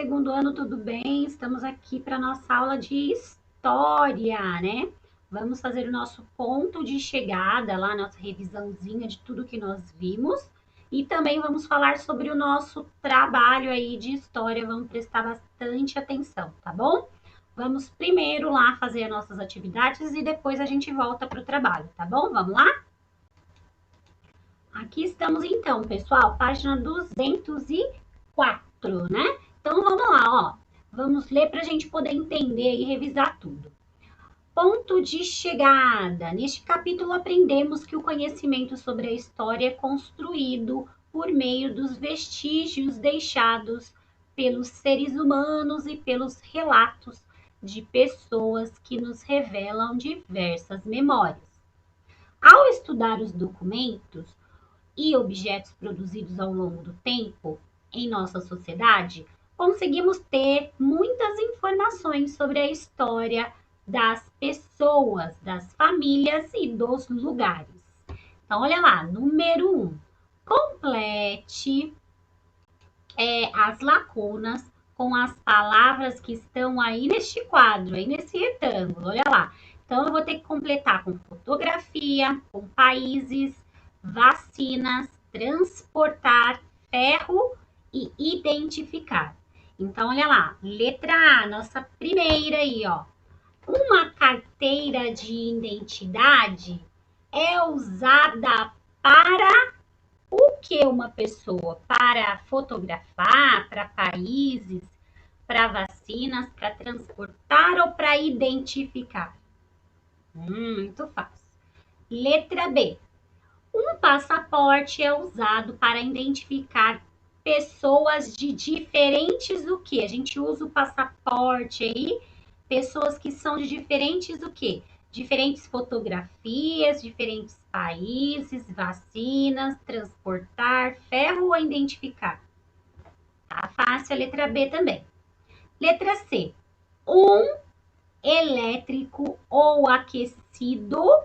segundo ano, tudo bem? Estamos aqui para nossa aula de história, né? Vamos fazer o nosso ponto de chegada lá, nossa revisãozinha de tudo que nós vimos. E também vamos falar sobre o nosso trabalho aí de história. Vamos prestar bastante atenção, tá bom? Vamos primeiro lá fazer as nossas atividades e depois a gente volta para o trabalho, tá bom? Vamos lá? Aqui estamos então, pessoal, página 204, né? Então vamos lá, ó. Vamos ler para a gente poder entender e revisar tudo. Ponto de chegada. Neste capítulo aprendemos que o conhecimento sobre a história é construído por meio dos vestígios deixados pelos seres humanos e pelos relatos de pessoas que nos revelam diversas memórias. Ao estudar os documentos e objetos produzidos ao longo do tempo em nossa sociedade, conseguimos ter muitas informações sobre a história das pessoas, das famílias e dos lugares. Então, olha lá, número 1. Complete as lacunas com as palavras que estão aí neste quadro, aí nesse retângulo, olha lá. Então, eu vou ter que completar com fotografia, com países, vacinas, transportar, ferro e identificar. Então, olha lá, letra A, nossa primeira aí, ó. Uma carteira de identidade é usada para o que uma pessoa? Para fotografar, para países, para vacinas, para transportar ou para identificar? Muito fácil. Letra B. Um passaporte é usado para identificar pessoas de diferentes o quê? A gente usa o passaporte aí, pessoas que são de diferentes o quê? Diferentes fotografias, diferentes países, vacinas, transportar, ferro ou identificar? Tá fácil a letra B também. Letra C. Um elétrico ou aquecido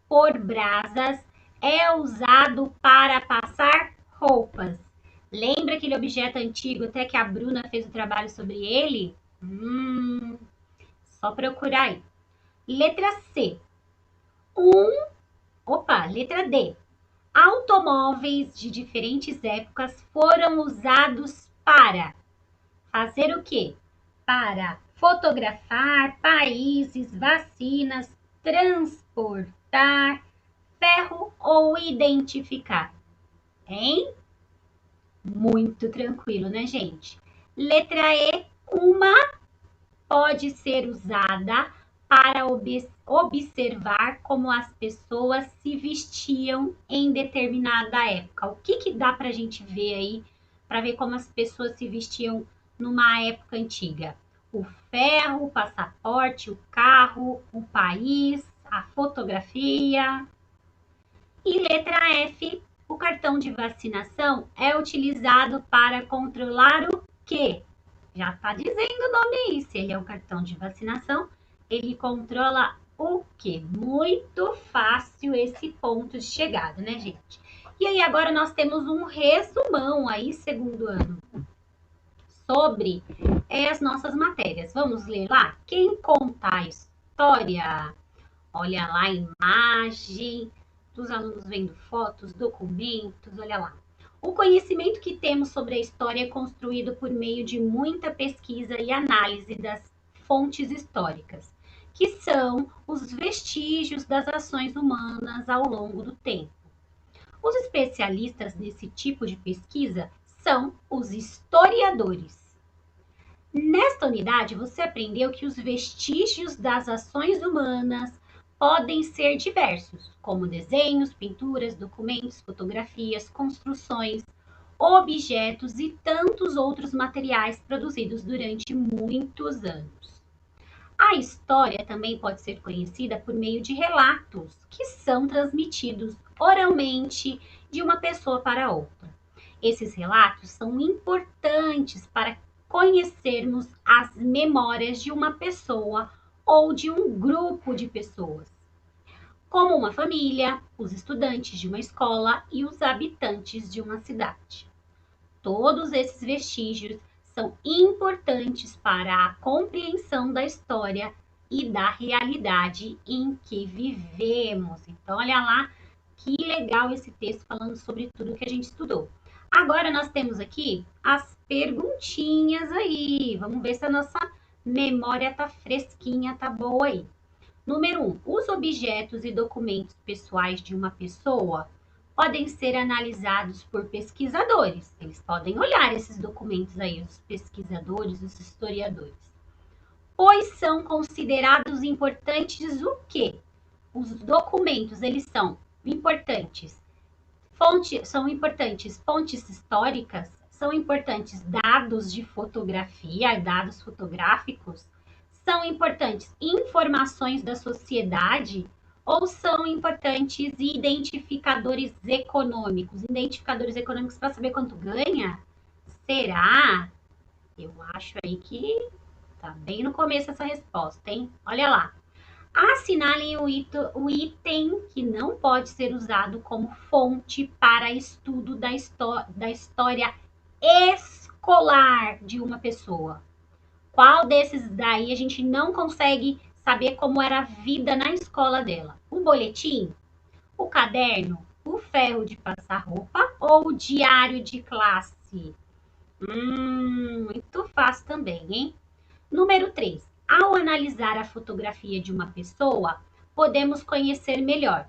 por brasas é usado para passar roupas. Lembra aquele objeto antigo, até que a Bruna fez o trabalho sobre ele? Só procurar aí. Letra C. Letra D. Automóveis de diferentes épocas foram usados para fazer o quê? Para fotografar países, vacinas, transportar, ferro ou identificar? Hein? Muito tranquilo, né, gente? Letra E, uma pode ser usada para observar como as pessoas se vestiam em determinada época. O que dá para a gente ver aí, para ver como as pessoas se vestiam numa época antiga? O ferro, o passaporte, o carro, o país, a fotografia. E letra F, o cartão de vacinação é utilizado para controlar o quê? Já está dizendo o nome aí, se ele é um cartão de vacinação, ele controla o quê? Muito fácil esse ponto de chegada, né, gente? E aí agora nós temos um resumão aí, segundo ano, sobre as nossas matérias. Vamos ler lá? Quem conta a história? Olha lá a imagem dos alunos vendo fotos, documentos, olha lá. O conhecimento que temos sobre a história é construído por meio de muita pesquisa e análise das fontes históricas, que são os vestígios das ações humanas ao longo do tempo. Os especialistas nesse tipo de pesquisa são os historiadores. Nesta unidade, você aprendeu que os vestígios das ações humanas podem ser diversos, como desenhos, pinturas, documentos, fotografias, construções, objetos e tantos outros materiais produzidos durante muitos anos. A história também pode ser conhecida por meio de relatos que são transmitidos oralmente de uma pessoa para outra. Esses relatos são importantes para conhecermos as memórias de uma pessoa ou de um grupo de pessoas, como uma família, os estudantes de uma escola e os habitantes de uma cidade. Todos esses vestígios são importantes para a compreensão da história e da realidade em que vivemos. Então, olha lá que legal esse texto falando sobre tudo que a gente estudou. Agora nós temos aqui as perguntinhas aí. Vamos ver se a nossa memória tá fresquinha, tá boa aí. Número 1. Os objetos e documentos pessoais de uma pessoa podem ser analisados por pesquisadores. Eles podem olhar esses documentos aí, os pesquisadores, os historiadores. Pois são considerados importantes o quê? Os documentos, eles são importantes. São importantes fontes históricas, são importantes dados de fotografia, dados fotográficos, são importantes informações da sociedade ou são importantes identificadores econômicos? Identificadores econômicos para saber quanto ganha? Será? Eu acho aí que tá bem no começo essa resposta, hein? Olha lá. Assinalem o item que não pode ser usado como fonte para estudo da história escolar de uma pessoa. Qual desses daí a gente não consegue saber como era a vida na escola dela? O boletim, o caderno, o ferro de passar roupa ou o diário de classe? Muito fácil também, hein? Número 3. Ao analisar a fotografia de uma pessoa, podemos conhecer melhor.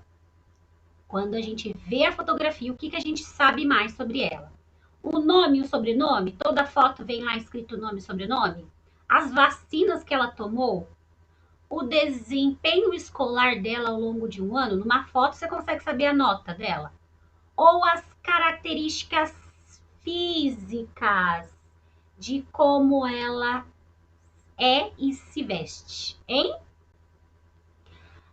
Quando a gente vê a fotografia, o que a gente sabe mais sobre ela? O nome e o sobrenome? Toda foto vem lá escrito nome e sobrenome? As vacinas que ela tomou? O desempenho escolar dela ao longo de um ano? Numa foto você consegue saber a nota dela? Ou as características físicas de como ela é e se veste, hein?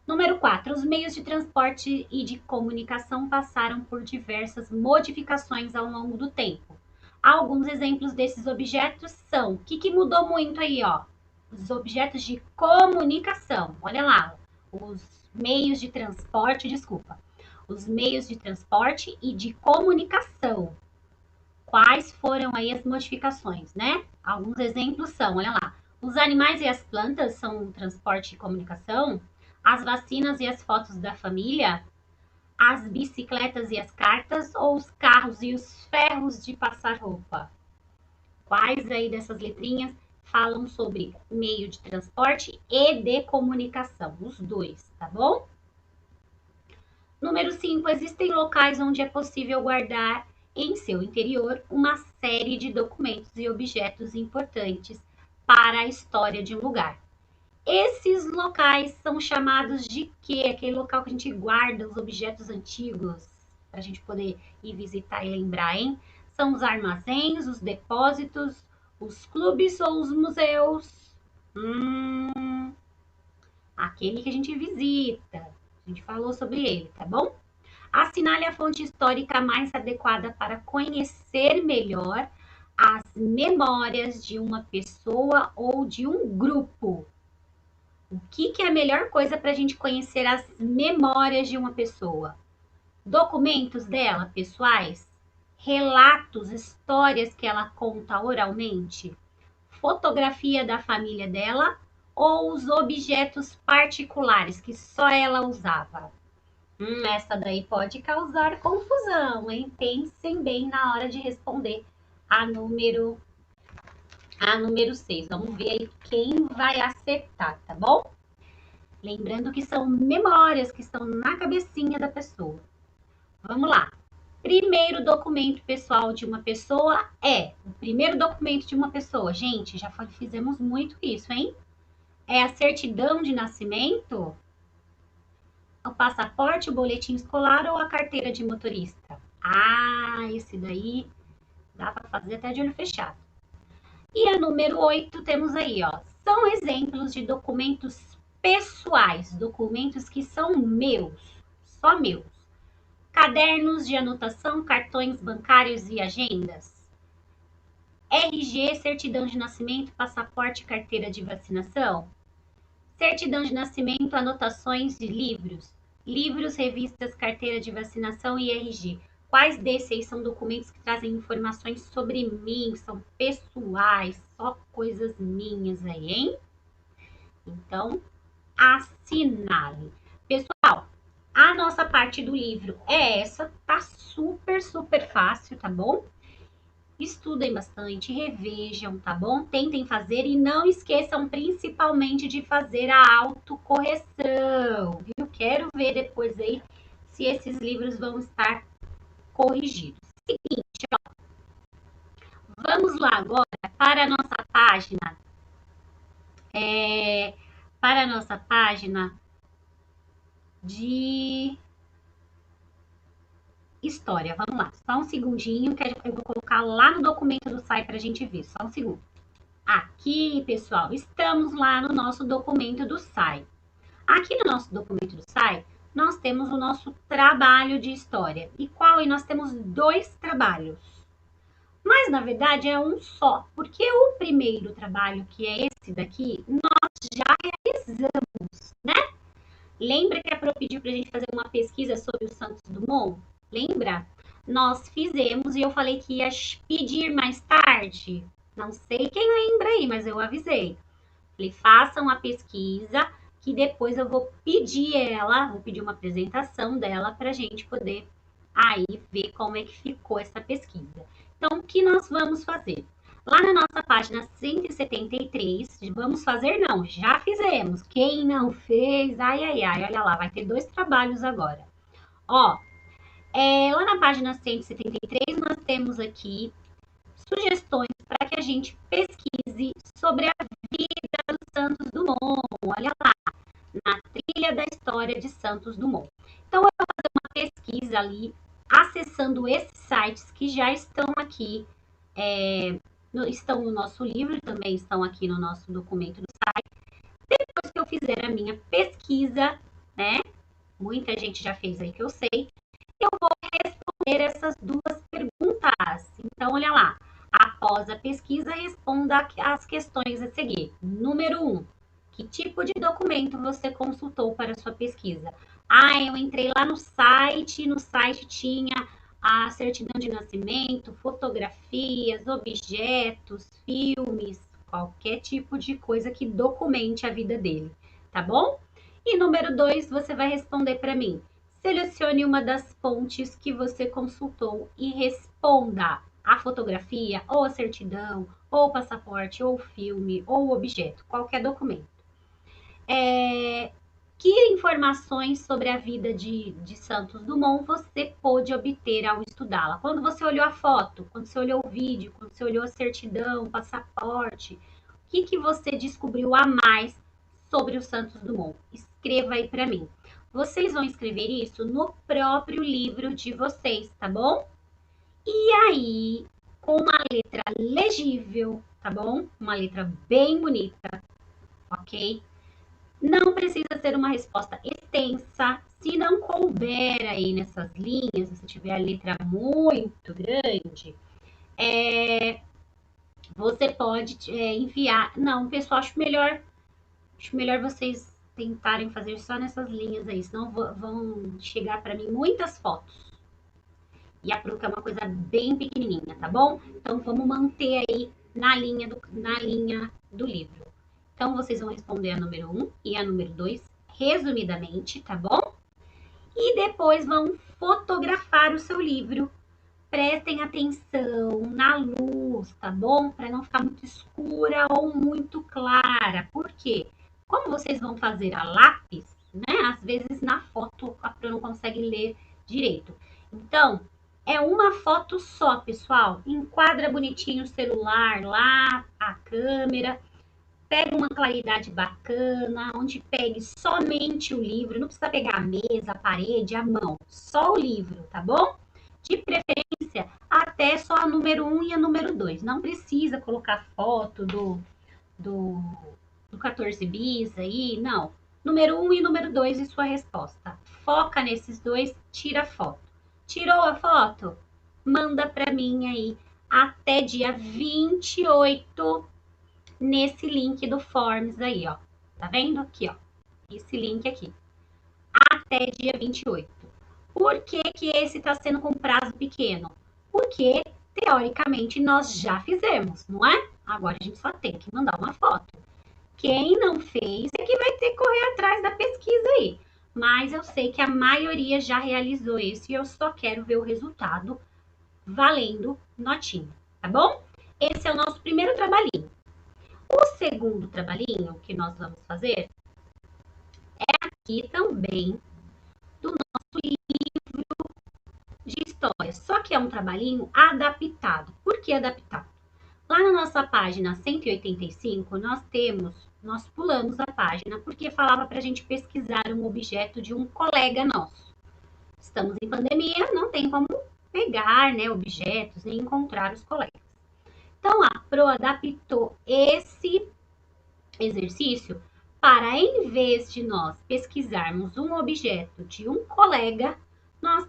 Número 4. Os meios de transporte e de comunicação passaram por diversas modificações ao longo do tempo. Alguns exemplos desses objetos são, o que mudou muito aí, ó? Os objetos de comunicação, olha lá, os meios de transporte, os meios de transporte e de comunicação. Quais foram aí as modificações, né? Alguns exemplos são, olha lá, os animais e as plantas são transporte e comunicação, as vacinas e as fotos da família, as bicicletas e as cartas ou os carros e os ferros de passar roupa? Quais aí dessas letrinhas falam sobre meio de transporte e de comunicação? Os dois, tá bom? Número 5. Existem locais onde é possível guardar em seu interior uma série de documentos e objetos importantes para a história de um lugar. Esses locais são chamados de quê? Aquele local que a gente guarda os objetos antigos, para a gente poder ir visitar e lembrar, hein? São os armazéns, os depósitos, os clubes ou os museus? Aquele que a gente visita. A gente falou sobre ele, tá bom? Assinale a fonte histórica mais adequada para conhecer melhor as memórias de uma pessoa ou de um grupo. O que é a melhor coisa para a gente conhecer as memórias de uma pessoa? Documentos dela, pessoais? Relatos, histórias que ela conta oralmente? Fotografia da família dela? Ou os objetos particulares que só ela usava? Essa daí pode causar confusão, hein? Pensem bem na hora de responder a número 6. Vamos ver aí quem vai acertar, tá bom? Lembrando que são memórias que estão na cabecinha da pessoa. Vamos lá. Primeiro documento pessoal de uma pessoa é... O primeiro documento de uma pessoa, gente, já fizemos muito isso, hein? É a certidão de nascimento, o passaporte, o boletim escolar ou a carteira de motorista? Esse daí dá para fazer até de olho fechado. E a número 8 temos aí, ó. São exemplos de documentos pessoais, documentos que são meus, só meus. Cadernos de anotação, cartões bancários e agendas. RG, certidão de nascimento, passaporte, carteira de vacinação. Certidão de nascimento, anotações de livros. Livros, revistas, carteira de vacinação e RG. Quais desses aí são documentos que trazem informações sobre mim, são pessoais, só coisas minhas aí, hein? Então, assinale. Pessoal, a nossa parte do livro é essa, tá super, super fácil, tá bom? Estudem bastante, revejam, tá bom? Tentem fazer e não esqueçam principalmente de fazer a autocorreção, viu? Quero ver depois aí se esses livros vão estar corrigidos. Seguinte, ó, vamos lá agora para a nossa página, para a nossa página de história. Vamos lá, só um segundinho que eu vou colocar lá no documento do SAI para a gente ver, só um segundo. Aqui, pessoal, estamos lá no nosso documento do SAI. Aqui no nosso documento do SAI, nós temos o nosso trabalho de história. E qual? E nós temos 2 trabalhos. Mas, na verdade, é um só. Porque o primeiro trabalho, que é esse daqui, nós já realizamos, né? Lembra que a Pro pediu para a gente fazer uma pesquisa sobre o Santos Dumont? Lembra? Nós fizemos e eu falei que ia pedir mais tarde. Não sei quem lembra aí, mas eu avisei. Falei, façam a pesquisa que depois eu vou pedir ela, vou pedir uma apresentação dela para a gente poder aí ver como é que ficou essa pesquisa. Então, o que nós vamos fazer? Lá na nossa página 173, vamos fazer não, já fizemos. Quem não fez, ai, ai, ai, olha lá, vai ter 2 trabalhos agora. Ó, lá na página 173, nós temos aqui sugestões para que a gente pesquise sobre a vida do Santos Dumont. Olha lá, na trilha da história de Santos Dumont. Então, eu vou fazer uma pesquisa ali, acessando esses sites que já estão aqui, estão no nosso livro, também estão aqui no nosso documento do site. Depois que eu fizer a minha pesquisa, né? Muita gente já fez aí que eu sei, eu vou responder essas 2 perguntas. Então, olha lá. Após a pesquisa, responda as questões a seguir. Número 1. Que tipo de documento você consultou para a sua pesquisa? Ah, eu entrei lá no site tinha a certidão de nascimento, fotografias, objetos, filmes, qualquer tipo de coisa que documente a vida dele, tá bom? E número 2, você vai responder para mim. Selecione uma das fontes que você consultou e responda a fotografia, ou a certidão, ou o passaporte, ou o filme, ou o objeto, qualquer documento. Que informações sobre a vida de Santos Dumont você pôde obter ao estudá-la? Quando você olhou a foto, quando você olhou o vídeo, quando você olhou a certidão, o passaporte, o que você descobriu a mais sobre o Santos Dumont? Escreva aí para mim. Vocês vão escrever isso no próprio livro de vocês, tá bom? E aí, com uma letra legível, tá bom? Uma letra bem bonita, ok? Não precisa ser uma resposta extensa. Se não couber aí nessas linhas, se tiver a letra muito grande, você pode enviar. Não, pessoal, acho melhor vocês tentarem fazer só nessas linhas aí, senão vão chegar para mim muitas fotos. E a Pruca é uma coisa bem pequenininha, tá bom? Então vamos manter aí na linha do livro. Então vocês vão responder a número 1 e a número 2 resumidamente, tá bom? E depois vão fotografar o seu livro. Prestem atenção na luz, tá bom? Para não ficar muito escura ou muito clara. Por quê? Como vocês vão fazer a lápis, né? Às vezes na foto a Pro não consegue ler direito. Então, é uma foto só, pessoal. Enquadra bonitinho o celular lá, a câmera. Pega uma claridade bacana, onde pegue somente o livro. Não precisa pegar a mesa, a parede, a mão. Só o livro, tá bom? De preferência, até só a número 1 e a número 2. Não precisa colocar foto do, do 14 bis aí, não. Número 1 e número 2 e sua resposta. Foca nesses dois, tira foto. Tirou a foto? Manda para mim aí até dia 28 nesse link do Forms aí, ó. Tá vendo aqui, ó? Esse link aqui. Até dia 28. Por que que esse está sendo com prazo pequeno? Porque, teoricamente, nós já fizemos, não é? Agora a gente só tem que mandar uma foto. Quem não fez é que vai ter que correr atrás da pesquisa aí. Mas eu sei que a maioria já realizou isso e eu só quero ver o resultado valendo notinha, tá bom? Esse é o nosso primeiro trabalhinho. O segundo trabalhinho que nós vamos fazer é aqui também do nosso livro de história. Só que é um trabalhinho adaptado. Por que adaptado? Lá na nossa página 185, nós pulamos a página porque falava para a gente pesquisar um objeto de um colega nosso. Estamos em pandemia, não tem como pegar, né, objetos nem encontrar os colegas. Então, a Pro adaptou esse exercício para, em vez de nós pesquisarmos um objeto de um colega, nós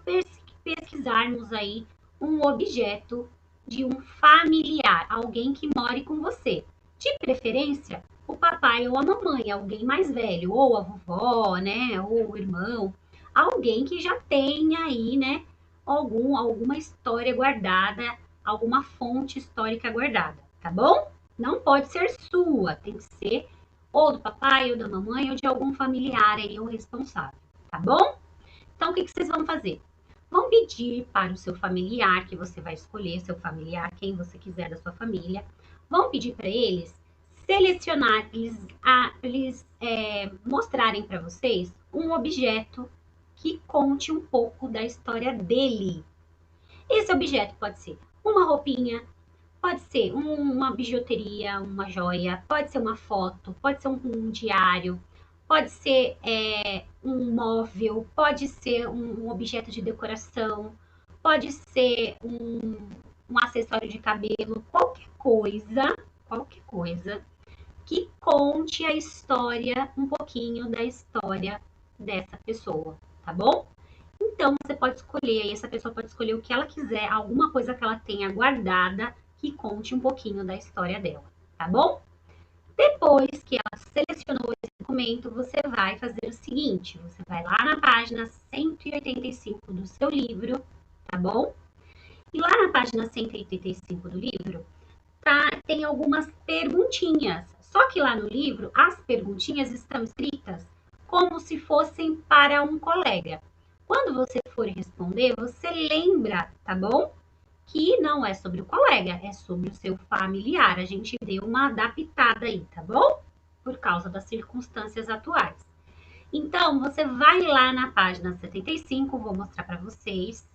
pesquisarmos aí um objeto de um familiar, alguém que more com você. De preferência, o papai ou a mamãe, alguém mais velho, ou a vovó, né, ou o irmão, alguém que já tenha aí, né, alguma história guardada, alguma fonte histórica guardada, tá bom? Não pode ser sua, tem que ser ou do papai, ou da mamãe, ou de algum familiar aí, ou responsável, tá bom? Então, o que vocês vão fazer? Vão pedir para o seu familiar, que você vai escolher, seu familiar, quem você quiser da sua família, vão pedir para eles selecionar, eles mostrarem para vocês um objeto que conte um pouco da história dele. Esse objeto pode ser uma roupinha, pode ser uma bijuteria, uma joia, pode ser uma foto, pode ser um diário, pode ser um móvel, pode ser um objeto de decoração, pode ser um acessório de cabelo, qualquer coisa que conte a história, um pouquinho da história dessa pessoa, tá bom? Então, você pode escolher, aí essa pessoa pode escolher o que ela quiser, alguma coisa que ela tenha guardada que conte um pouquinho da história dela, tá bom? Depois que ela selecionou esse documento, você vai fazer o seguinte: você vai lá na página 185 do seu livro, tá bom? E lá na página 185 do livro, tem algumas perguntinhas. Só que lá no livro, as perguntinhas estão escritas como se fossem para um colega. Quando você for responder, você lembra, tá bom? Que não é sobre o colega, é sobre o seu familiar. A gente deu uma adaptada aí, tá bom? Por causa das circunstâncias atuais. Então, você vai lá na página 75, vou mostrar para vocês.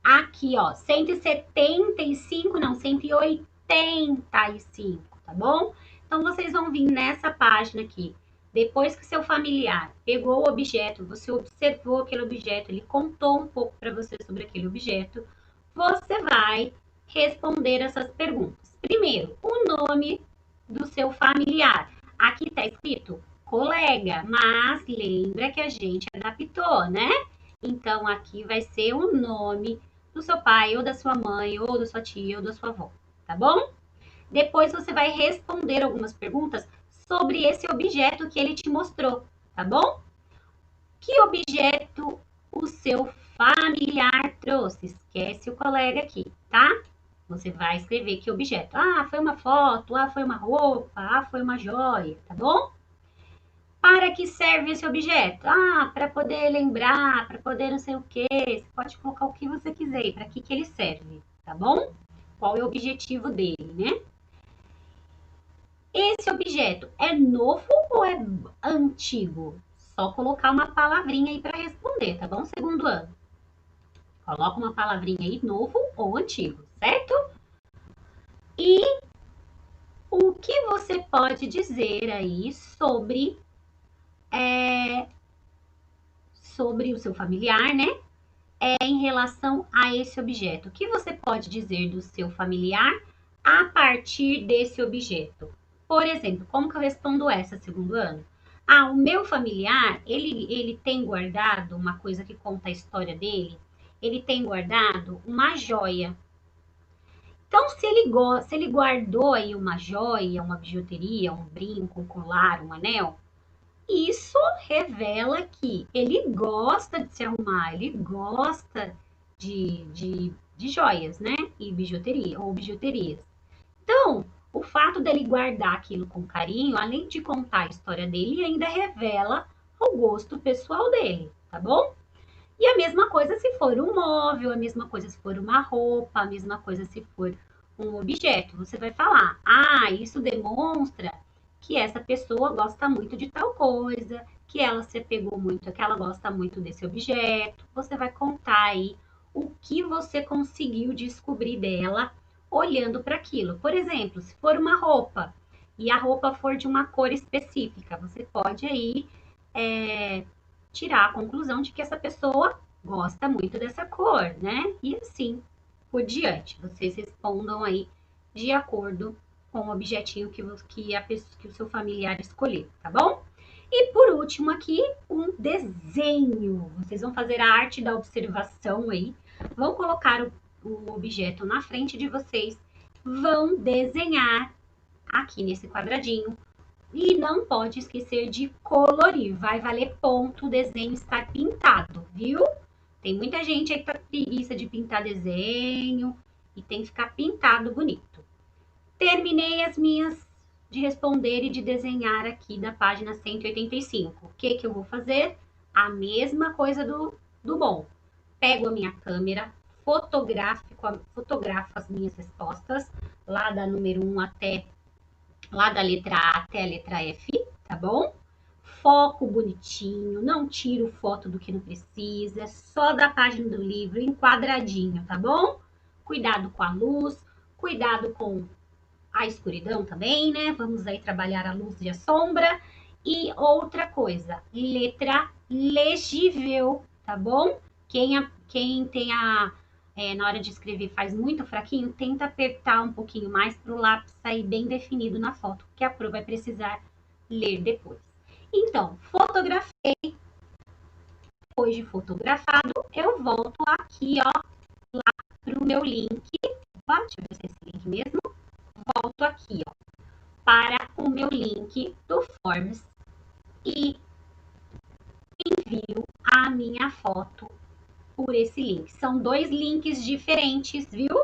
Aqui, ó, 175, não, 185, tá bom? Então, vocês vão vir nessa página aqui. Depois que seu familiar pegou o objeto, você observou aquele objeto, ele contou um pouco para você sobre aquele objeto, você vai responder essas perguntas. Primeiro, o nome do seu familiar. Aqui está escrito colega, mas lembra que a gente adaptou, né? Então, aqui vai ser o nome do seu pai, ou da sua mãe, ou da sua tia, ou da sua avó, tá bom? Depois você vai responder algumas perguntas sobre esse objeto que ele te mostrou, tá bom? Que objeto o seu familiar trouxe? Esquece o colega aqui, tá? Você vai escrever que objeto. Ah, foi uma foto, ah, foi uma roupa, ah, foi uma joia, tá bom? Para que serve esse objeto? Ah, para poder lembrar, para poder não sei o quê. Você pode colocar o que você quiser, para que ele serve, tá bom? Qual é o objetivo dele, né? Esse objeto é novo ou é antigo? Só colocar uma palavrinha aí para responder, tá bom? Segundo ano. Coloca uma palavrinha aí, novo ou antigo, certo? E o que você pode dizer aí sobre o seu familiar, né? Em relação a esse objeto. O que você pode dizer do seu familiar a partir desse objeto? Por exemplo, como que eu respondo essa segundo ano? Ah, o meu familiar, ele tem guardado uma coisa que conta a história dele, ele tem guardado uma joia. Então, se ele guardou aí uma joia, uma bijuteria, um brinco, um colar, um anel, Isso revela que ele gosta de se arrumar, ele gosta de joias, né? E bijuteria, ou bijuterias. Então, o fato dele guardar aquilo com carinho, além de contar a história dele, ainda revela o gosto pessoal dele, tá bom? E a mesma coisa se for um móvel, a mesma coisa se for uma roupa, a mesma coisa se for um objeto. Você vai falar: ah, isso demonstra que essa pessoa gosta muito de tal coisa, que ela se apegou muito, que ela gosta muito desse objeto. Você vai contar aí o que você conseguiu descobrir dela olhando para aquilo. Por exemplo, se for uma roupa e a roupa for de uma cor específica, você pode aí tirar a conclusão de que essa pessoa gosta muito dessa cor, né? E assim por diante. Vocês respondam aí de acordo com o objetinho que o seu familiar escolher, tá bom? E por último aqui, um desenho. Vocês vão fazer a arte da observação aí, vão colocar o objeto na frente de vocês, vão desenhar aqui nesse quadradinho e não pode esquecer de colorir. Vai valer ponto o desenho estar pintado, viu? Tem muita gente aí que tá com preguiça de pintar desenho e tem que ficar pintado bonito. Terminei as minhas de responder e de desenhar aqui da página 185. O que eu vou fazer? A mesma coisa do bom. Pego a minha câmera, fotografo as minhas respostas, lá da número 1 até lá da letra A até a letra F, tá bom? Foco bonitinho, não tiro foto do que não precisa, só da página do livro, enquadradinho, tá bom? Cuidado com a luz, cuidado com a escuridão também, né? Vamos aí trabalhar a luz e a sombra. E outra coisa, letra legível, tá bom? Quem tem na hora de escrever faz muito fraquinho, tenta apertar um pouquinho mais para o lápis sair bem definido na foto, que a Pro vai precisar ler depois. Então, fotografei. Depois de fotografado, eu volto aqui, ó, lá para o meu link. Opa, deixa eu ver se é esse link mesmo. Volto aqui, ó, para o meu link do Forms e envio a minha foto por esse link. São dois links diferentes, viu?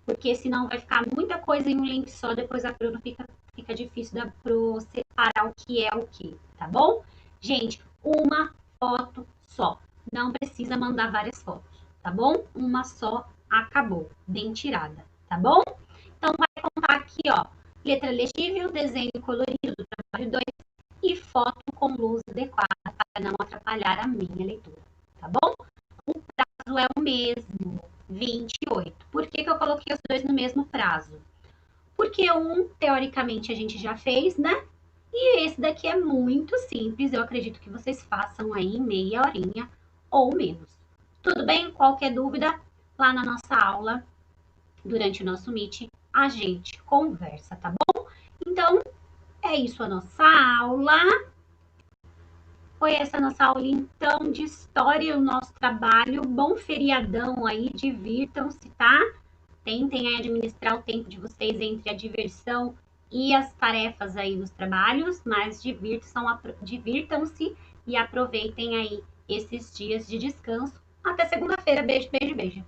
Porque senão vai ficar muita coisa em um link só, depois a Pro fica difícil da Pro separar o que é o que, tá bom? Gente, uma foto só. Não precisa mandar várias fotos, tá bom? Uma só acabou, bem tirada, tá bom? Então vai contar aqui, ó, letra legível, desenho colorido do trabalho 2 e foto com luz adequada para não atrapalhar a minha leitura, tá bom? O prazo é o mesmo, 28. Por que eu coloquei os dois no mesmo prazo? Porque um, teoricamente, a gente já fez, né? E esse daqui é muito simples. Eu acredito que vocês façam aí em meia horinha ou menos. Tudo bem? Qualquer dúvida, lá na nossa aula, durante o nosso Meet, a gente conversa, tá bom? Então, é isso a nossa aula. Foi essa nossa aula, então, de história, o nosso trabalho. Bom feriadão aí, divirtam-se, tá? Tentem administrar o tempo de vocês entre a diversão e as tarefas aí dos trabalhos, mas divirtam-se e aproveitem aí esses dias de descanso. Até segunda-feira. Beijo, beijo, beijo.